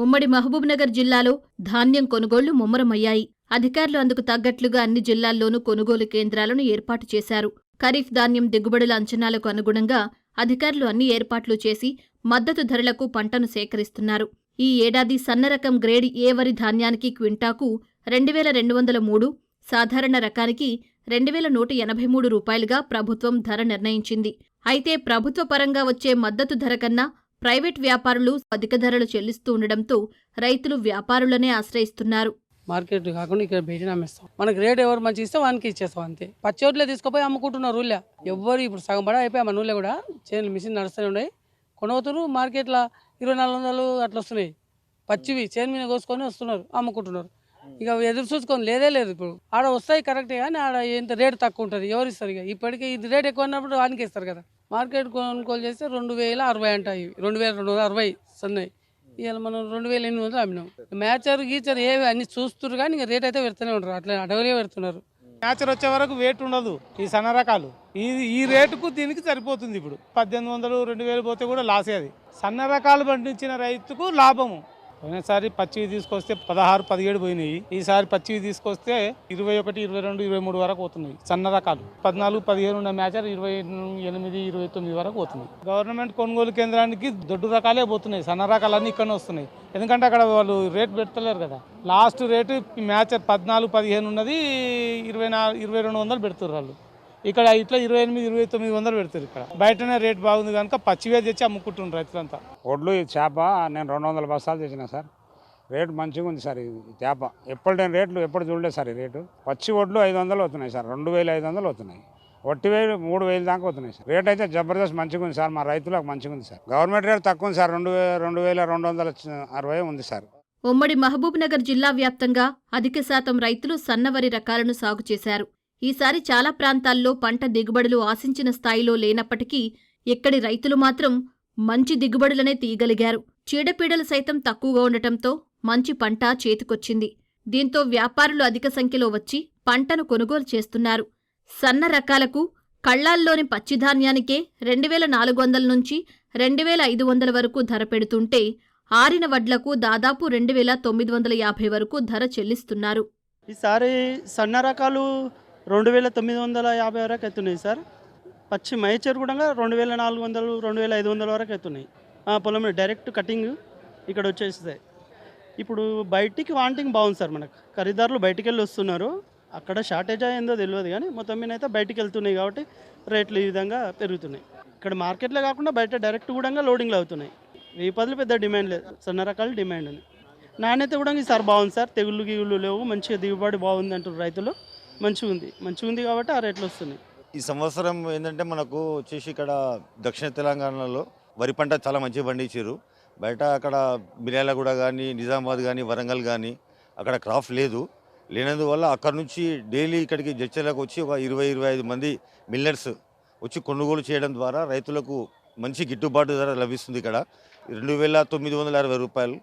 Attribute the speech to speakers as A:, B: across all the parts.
A: ఉమ్మడి మహబూబ్నగర్ జిల్లాలో ధాన్యం కొనుగోళ్లు ముమ్మరమయ్యాయి. అధికారులు అందుకు తగ్గట్లుగా అన్ని జిల్లాల్లోనూ కొనుగోలు కేంద్రాలను ఏర్పాటు చేశారు. ఖరీఫ్ ధాన్యం దిగుబడుల అంచనాలకు అనుగుణంగా అధికారులు అన్ని ఏర్పాట్లు చేసి మద్దతు ధరలకు పంటను సేకరిస్తున్నారు. ఈ ఏడాది సన్నరకం గ్రేడ్ ఏ వరి ధాన్యానికి క్వింటాకు 2203, సాధారణ రకానికి 2183 రూపాయలుగా ప్రభుత్వం ధర నిర్ణయించింది. అయితే ప్రభుత్వ పరంగా వచ్చే మద్దతు ధర కన్నా ప్రైవేట్ వ్యాపారులు అధిక ధరలు చెల్లిస్తూ ఉండడంతో రైతులు వ్యాపారులనే ఆశ్రయిస్తున్నారు.
B: మార్కెట్ కాకుండా ఇక్కడ బయట అమ్మేస్తాం. మనకి రేట్ ఎవరు మంచి ఇస్తే వానికి ఇచ్చేస్తాం అంతే. పచ్చోట్లే తీసుకుపోయి అమ్ముకుంటున్నారు ఊళ్ళో. ఎవ్వరు ఇప్పుడు సగం పడ అయిపోయి మన ఊళ్ళో కూడా చేనులు మిషన్ నడుస్తూనే ఉన్నాయి. కొనవుతున్నారు మార్కెట్లో 2400 అట్లా వస్తున్నాయి. పచ్చివి చేను మీద కోసుకొని వస్తున్నారు, అమ్ముకుంటున్నారు. ఇక ఎదురు చూసుకొని లేదే లేదు. ఇప్పుడు ఆడ వస్తాయి కరెక్టే కానీ ఆడ ఎంత రేటు తక్కువ ఉంటుంది, ఎవరు ఇస్తారు? ఇక ఇప్పటికీ ఇది రేట్ ఎక్కువ ఉన్నప్పుడు వానికి ఇస్తారు కదా. మార్కెట్ కొనుగోలు చేస్తే 2060 అంటాయి, 2260 సన్నాయి. ఇవాళ మనం 2800 అమ్మినాం. మ్యాచర్ గీచర్ ఏవి అన్ని చూస్తున్నారు కానీ ఇక రేట్ అయితే పెడుతూనే ఉంటారు, అట్లా అడవులే పెడుతున్నారు.
C: మ్యాచర్ వచ్చే వరకు వెయిట్ ఉండదు ఈ సన్న రకాలు. ఈ రేటుకు దీనికి సరిపోతుంది. ఇప్పుడు 1800, 2000 పోతే కూడా లాసే. అది సన్న రకాలు పండించిన రైతుకు లాభము. పోయినసారి పచ్చివి తీసుకొస్తే 16, 17 పోయినాయి. ఈసారి పచ్చివి తీసుకొస్తే 21, 22, 23 వరకు పోతున్నాయి సన్న రకాలు. 14, 15 ఉన్న మ్యాచర్ 28, 29 వరకు పోతున్నాయి. గవర్నమెంట్ కొనుగోలు కేంద్రానికి దొడ్డు రకాలే పోతున్నాయి, సన్న రకాలన్నీ ఇక్కడనే వస్తున్నాయి. ఎందుకంటే అక్కడ వాళ్ళు రేట్ పెడతలేరు కదా. లాస్ట్ రేటు మ్యాచర్ 14, 15 ఉన్నది 2200 పెడుతున్నారు వాళ్ళు. ఇక్కడ ఇట్లా 28, 2900 పెడతారు. ఇక్కడ బయటనే రేట్ బాగుంది కనుక పచ్చివే తెచ్చి అమ్ముకుంటున్నారు రైతులంతా.
D: వడ్లు చేప నేను 200 బస్తాలు తెచ్చిన సార్. రేటు మంచిగా ఉంది సార్. ఇది చేప ఎప్పుడు రేట్లు ఎప్పుడు చూడలేదు సార్. ఈ రేటు పచ్చి వడ్లు 500 అవుతున్నాయి సార్, 2500 అవుతున్నాయి. 3000, 3000 దాకా అవుతున్నాయి సార్. రేట్ అయితే జబర్దస్త్ మంచిగా ఉంది సార్. మా రైతులకు మంచిగా ఉంది సార్. గవర్నమెంట్ రేట్ తక్కువ ఉంది సార్, 2260 ఉంది సార్.
A: ఉమ్మడి మహబూబ్నగర్ జిల్లా వ్యాప్తంగా అధిక శాతం రైతులు సన్నవరి రకాలను సాగు చేశారు. ఈసారి చాలా ప్రాంతాల్లో పంట దిగుబడులు ఆశించిన స్థాయిలో లేనప్పటికీ ఇక్కడి రైతులు మాత్రం మంచి దిగుబడులనే తీయగలిగారు. చీడపీడలు సైతం తక్కువగా ఉండటంతో మంచి పంట చేతికొచ్చింది. దీంతో వ్యాపారులు అధిక సంఖ్యలో వచ్చి పంటను కొనుగోలు చేస్తున్నారు. సన్న రకాలకు కళ్ళాల్లోని పచ్చిధాన్యానికే 2400 నుంచి 2500 వరకు ధర పెడుతుంటే ఆరిన వడ్లకు దాదాపు 2950 వరకు ధర చెల్లిస్తున్నారు.
E: ఈసారి సన్న రకాలు 2950 వరకు అవుతున్నాయి సార్. పచ్చి మైచర్ కూడా 2400, 2500 వరకు అవుతున్నాయి. పొలం మీద డైరెక్ట్ కటింగ్ ఇక్కడ వచ్చేస్తాయి. ఇప్పుడు బయటికి వాంటింగ్ బాగుంది సార్. మనకు ఖరీదారులు బయటికి వెళ్ళి వస్తున్నారు. అక్కడ షార్టేజ్ అయిందో తెలియదు కానీ మొత్తం మీద అయితే బయటికి వెళ్తున్నాయి కాబట్టి రేట్లు ఈ విధంగా పెరుగుతున్నాయి. ఇక్కడ మార్కెట్లో కాకుండా బయట డైరెక్ట్ కూడా లోడింగ్లు అవుతున్నాయి. 1000 పెద్ద డిమాండ్ లేదు, సన్న రకాల డిమాండ్ ఉంది. నాణ్యత కూడా ఈసారి బాగుంది సార్. తెగుళ్ళు గిగుళ్ళు లేవు, మంచిగా దిగుబడి బాగుంది అంటారు రైతులు. మంచిగా ఉంది కాబట్టి ఆ రేట్లు వస్తున్నాయి.
F: ఈ సంవత్సరం ఏంటంటే మనకు వచ్చేసి ఇక్కడ దక్షిణ తెలంగాణలో వరి పంట చాలా మంచిగా పండించారు. బయట అక్కడ మిర్యాలగూడ కానీ, నిజామాబాద్ కానీ, వరంగల్ కానీ అక్కడ క్రాప్ లేనందువల్ల అక్కడ నుంచి డైలీ ఇక్కడికి జడ్చర్లకు వచ్చి ఒక 20-25 మంది మిల్లర్స్ వచ్చి కొనుగోలు చేయడం ద్వారా రైతులకు మంచి గిట్టుబాటు ధర లభిస్తుంది. ఇక్కడ 2960 రూపాయలు.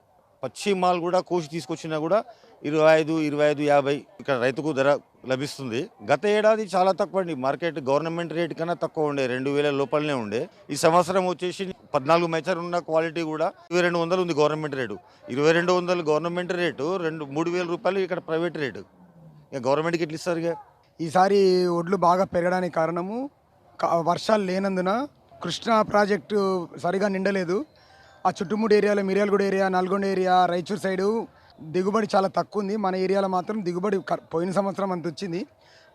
F: పచ్చి మాల్ కూడా కోసి తీసుకొచ్చినా కూడా 25, 50 ఇక్కడ రైతుకు ధర లభిస్తుంది. గత ఏడాది చాలా తక్కువ అండి. మార్కెట్ గవర్నమెంట్ రేట్ కన్నా తక్కువ ఉండే, 2000 లోపలనే ఉండే. ఈ సంవత్సరం వచ్చేసి 14 మైచర్ ఉన్న క్వాలిటీ కూడా 2200 ఉంది గవర్నమెంట్ రేటు. 2200 గవర్నమెంట్ రేటు, 3000 రూపాయలు ఇక్కడ ప్రైవేట్ రేటు. ఇక గవర్నమెంట్కి ఎట్లా ఇస్తారు? ఇక
G: ఈసారి ఒడ్లు బాగా పెరగడానికి కారణము వర్షాలు లేనందున కృష్ణా ప్రాజెక్టు సరిగా నిండలేదు. ఆ చుట్టుముట్టు ఏరియాలో Miryalaguda area, Nalgonda area, Raichur side దిగుబడి చాలా తక్కువ ఉంది. మన ఏరియాలో మాత్రం దిగుబడి పోయిన సంవత్సరం అంత వచ్చింది.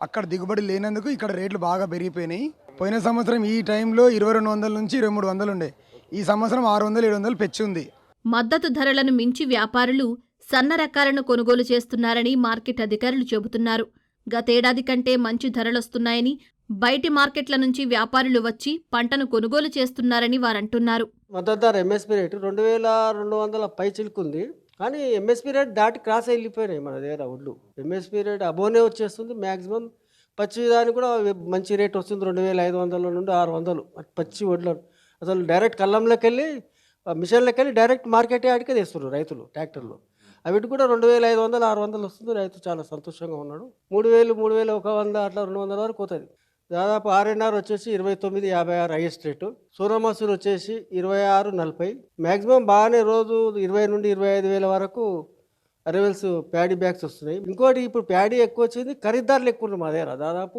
G: అక్కడ దిగుబడి లేనందుకు ఇక్కడ రేట్లు బాగా పెరిగిపోయినాయి. పోయిన సంవత్సరం ఈ టైంలో 2200 నుంచి 2300 ఉండే. ఈ సంవత్సరం 600, 700 పెంచి ఉంది.
A: మద్దతు ధరలను మించి వ్యాపారులు సన్న రకాలను కొనుగోలు చేస్తున్నారని మార్కెట్ అధికారులు చెబుతున్నారు. గతేడాది కంటే మంచి ధరలొస్తున్నాయని, బయటి మార్కెట్ల నుంచి వ్యాపారులు వచ్చి పంటను కొనుగోలు చేస్తున్నారని వారంటున్నారు.
H: మద్దతు ధర ఎంఎస్పీ రేటు 2200 పై చిలుకుంది. కానీ ఎంఎస్పీ రేట్ దాటి క్రాస్ వెళ్ళిపోయినాయి మన దగ్గర వడ్లు. ఎంఎస్పీ రేట్ అబోనే వచ్చేస్తుంది. మ్యాక్సిమం పచ్చి దానికి కూడా మంచి రేట్ వస్తుంది, 2500 నుండి 600 పచ్చి వడ్లు. అసలు డైరెక్ట్ కళ్ళంలోకి వెళ్ళి మిషన్లోకి వెళ్ళి డైరెక్ట్ మార్కెట్ యార్డ్కే తెస్తున్నారు రైతులు ట్రాక్టర్లు. అవిటి కూడా 2500, 600 వస్తుంది. రైతు చాలా సంతోషంగా ఉన్నాడు. 3000, 3100 అట్లా 200 వరకు పోతుంది. దాదాపు ఆర్ఎన్ఆర్ వచ్చేసి 29.56 హైయెస్ట్ రేటు. సోనామసూరి వచ్చేసి 26.40. మ్యాక్సిమం బాగానే రోజు 20 నుండి 25 వేల వరకు అరైవల్స్ ప్యాడీ బ్యాగ్స్ వస్తున్నాయి. ఇంకోటి ఇప్పుడు ప్యాడీ ఎక్కువ వచ్చింది, ఖరీదారులు ఎక్కువ ఉన్నారు మా దగ్గర. దాదాపు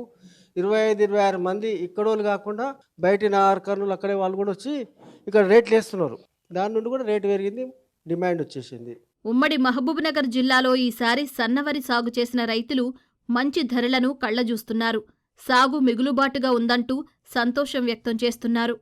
H: 25-26 మంది ఇక్కడోళ్ళు కాకుండా బయట నార్ కర్నూలు అక్కడే వాళ్ళు కూడా వచ్చి ఇక్కడ రేట్లు వేస్తున్నారు. దాని నుండి కూడా రేటు పెరిగింది, డిమాండ్ వచ్చేసింది.
A: ఉమ్మడి మహబూబ్నగర్ జిల్లాలో ఈసారి సన్నవరి సాగు చేసిన రైతులు మంచి ధరలను కళ్లజూస్తున్నారు. సాగు మిగులుబాటుగా ఉందంటూ సంతోషం వ్యక్తం చేస్తున్నారు.